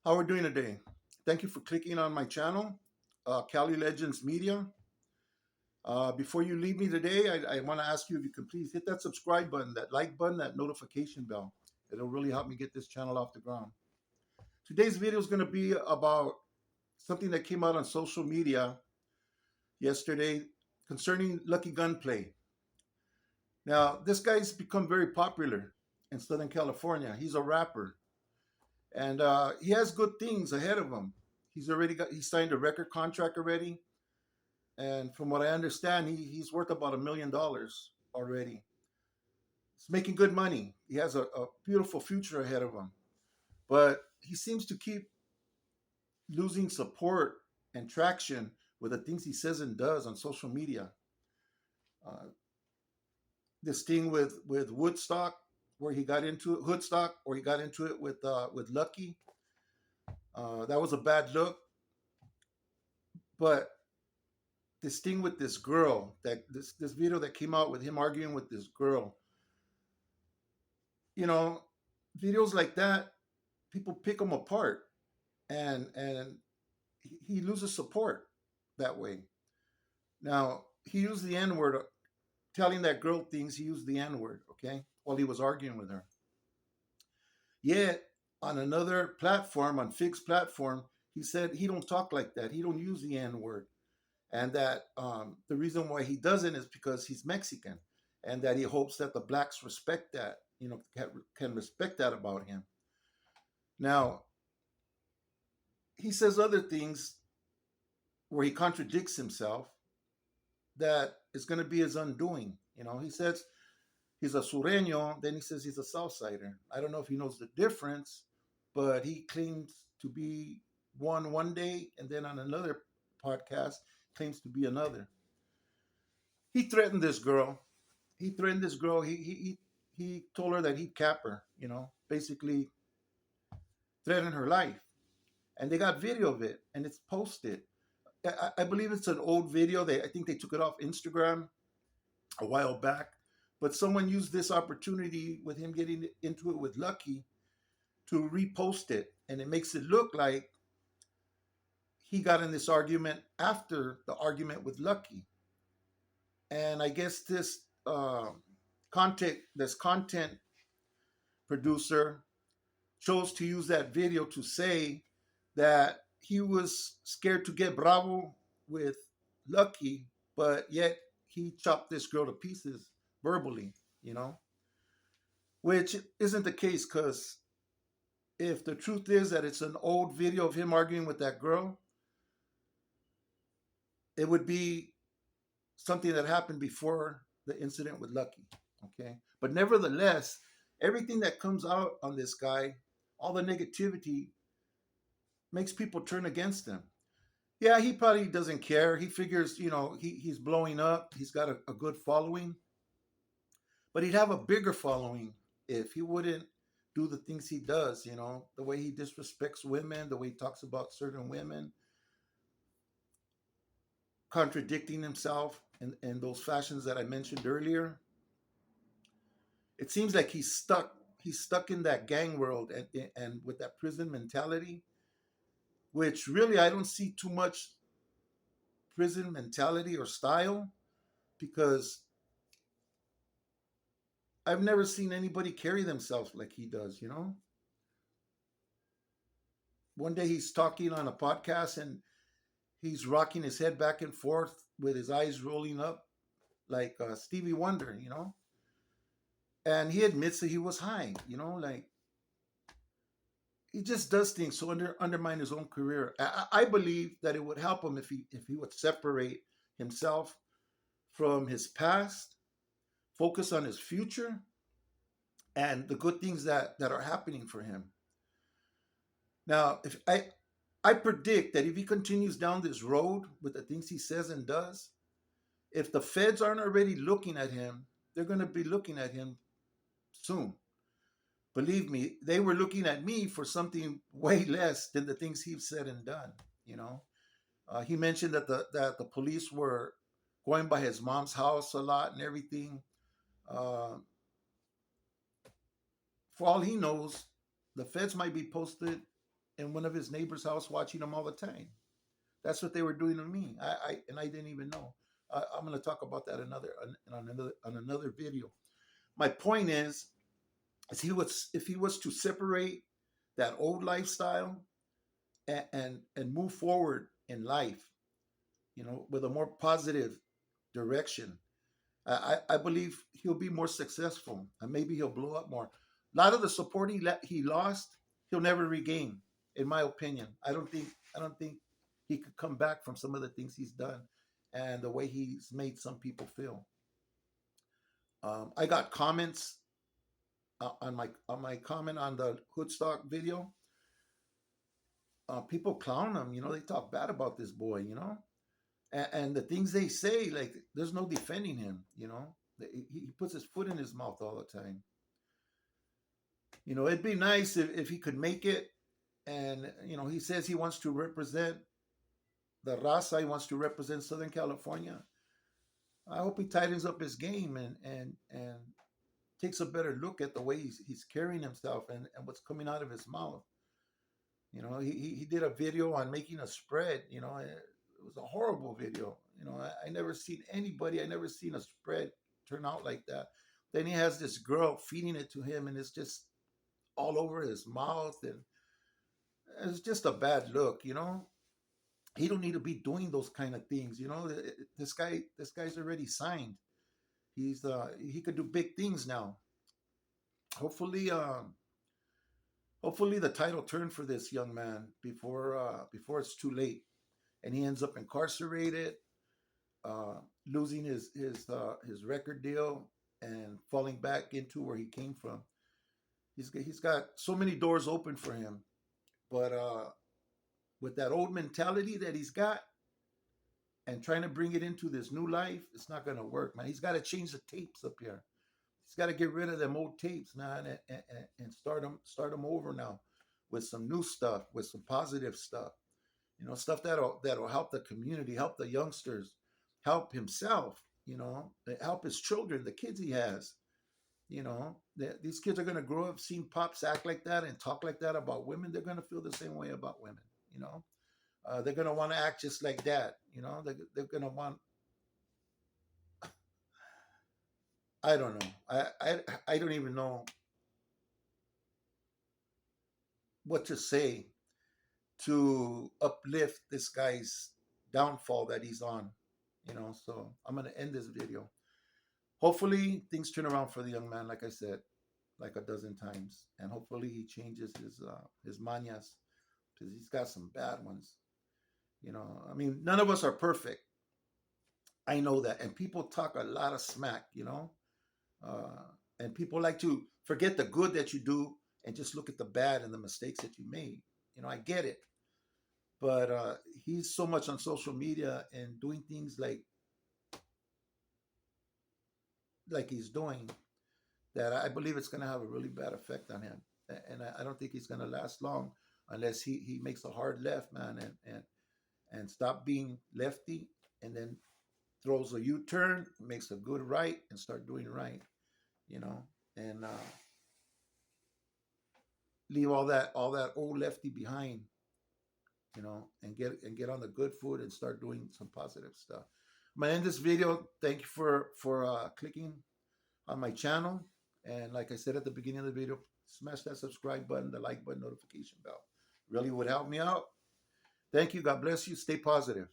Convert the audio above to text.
How are we doing today? Thank you for clicking on my channel, Cali Legends Media. Before you leave me today, I want to ask you if you could please hit that subscribe button, that like button, that notification bell. It'll really help me get this channel off the ground. Today's video is going to be about something that came out on social media yesterday concerning Lucky Gunplay. Now, this guy's become very popular in Southern California. He's a rapper, and he has good things ahead of him. He signed a record contract already, and from what I understand, he's worth about $1 million already. He's making good money. He has a beautiful future ahead of him, but he seems to keep losing support and traction with the things he says and does on social media. Uh, this thing with Woodstock, where he got into it, Hoodstock, or he got into it with Lucky. That was a bad look. But this thing with this girl, this video that came out with him arguing with this girl, you know, videos like that, people pick him apart, and he loses support that way. Now he used the N word, telling that girl things. He used the N word, okay, while he was arguing with her. Yet on another platform, on Fig's platform, he said he don't talk like that. He don't use the N word, and that the reason why he doesn't is because he's Mexican, and that he hopes that the blacks respect that, can respect that about him. Now he says other things where he contradicts himself that is going to be his undoing. He says he's a Sureño, then he says he's a Southsider. I don't know if he knows the difference, but he claims to be one day, and then on another podcast claims to be another. He threatened this girl. He threatened this girl. He told her that he'd cap her. Basically threatened her life, and they got video of it, and it's posted. I believe it's an old video. I think they took it off Instagram a while back, but someone used this opportunity with him getting into it with Lucky to repost it, and it makes it look like he got in this argument after the argument with Lucky. And I guess this content producer chose to use that video to say that he was scared to get bravo with Lucky, but yet he chopped this girl to pieces verbally, which isn't the case, because if the truth is that it's an old video of him arguing with that girl, it would be something that happened before the incident with Lucky. Okay. But nevertheless, everything that comes out on this guy, all the negativity, makes people turn against him. Yeah, he probably doesn't care. He figures, he's blowing up. He's got a good following. But he'd have a bigger following if he wouldn't do the things he does, the way he disrespects women, the way he talks about certain women, contradicting himself in those fashions that I mentioned earlier. It seems like he's stuck. He's stuck in that gang world, and with that prison mentality, which really I don't see too much prison mentality or style, because I've never seen anybody carry themselves like he does. One day he's talking on a podcast, and he's rocking his head back and forth with his eyes rolling up like Stevie Wonder. And he admits that he was high, like he just does things to undermine his own career. I believe that it would help him if he would separate himself from his past, focus on his future, and the good things that are happening for him. Now, if I predict that if he continues down this road with the things he says and does, if the feds aren't already looking at him, they're going to be looking at him soon. Believe me, they were looking at me for something way less than the things he's said and done. He mentioned that the police were going by his mom's house a lot and everything. Uh, for all he knows, the feds might be posted in one of his neighbor's house watching him all the time. That's what they were doing to me. I didn't even know. I'm going to talk about that on another video. My point is he was if he was to separate that old lifestyle and move forward in life, with a more positive direction, I believe he'll be more successful and maybe he'll blow up more. A lot of the support he lost, he'll never regain, in my opinion. I don't think he could come back from some of the things he's done and the way he's made some people feel. I got comments on my comment on the Hoodstock video. People clown him. They talk bad about this boy. And the things they say, like, there's no defending him. He puts his foot in his mouth all the time. It'd be nice if he could make it. And he says he wants to represent the raza. He wants to represent Southern California. I hope he tightens up his game and takes a better look at the way he's carrying himself and what's coming out of his mouth. He did a video on making a spread. It was a horrible video. I never seen anybody, I never seen a spread turn out like that. Then he has this girl feeding it to him, and it's just all over his mouth, and it's just a bad look. He don't need to be doing those kind of things. This guy's already signed. He could do big things now. Hopefully, hopefully the title turn for this young man before it's too late, and he ends up incarcerated, losing his record deal and falling back into where he came from. He's got so many doors open for him, but with that old mentality that he's got and trying to bring it into this new life, it's not going to work, man. He's got to change the tapes up here. He's got to get rid of them old tapes, man, and start them over now with some new stuff, with some positive stuff. Stuff that'll help the community, help the youngsters, help himself. Help his children, the kids he has. These kids are going to grow up seeing pops act like that and talk like that about women. They're going to feel the same way about women. They're going to want to act just like that. They're going to want. I don't know. I don't even know what to say to uplift this guy's downfall that he's on. So I'm going to end this video. Hopefully things turn around for the young man, like I said, like a dozen times, and hopefully he changes his mañas, because he's got some bad ones. I mean, none of us are perfect. I know that, and people talk a lot of smack. And people like to forget the good that you do and just look at the bad and the mistakes that you made. I get it, but he's so much on social media and doing things like he's doing, that I believe it's going to have a really bad effect on him. And I don't think he's going to last long unless he makes a hard left, man, and stop being lefty, and then throws a U-turn, makes a good right, and start doing right, and leave all that old lefty behind, and get on the good foot and start doing some positive stuff. I'm gonna end this video. Thank you for clicking on my channel, and like I said at the beginning of the video, smash that subscribe button, the like button, notification bell. Really would help me out. Thank you. God bless you. Stay positive.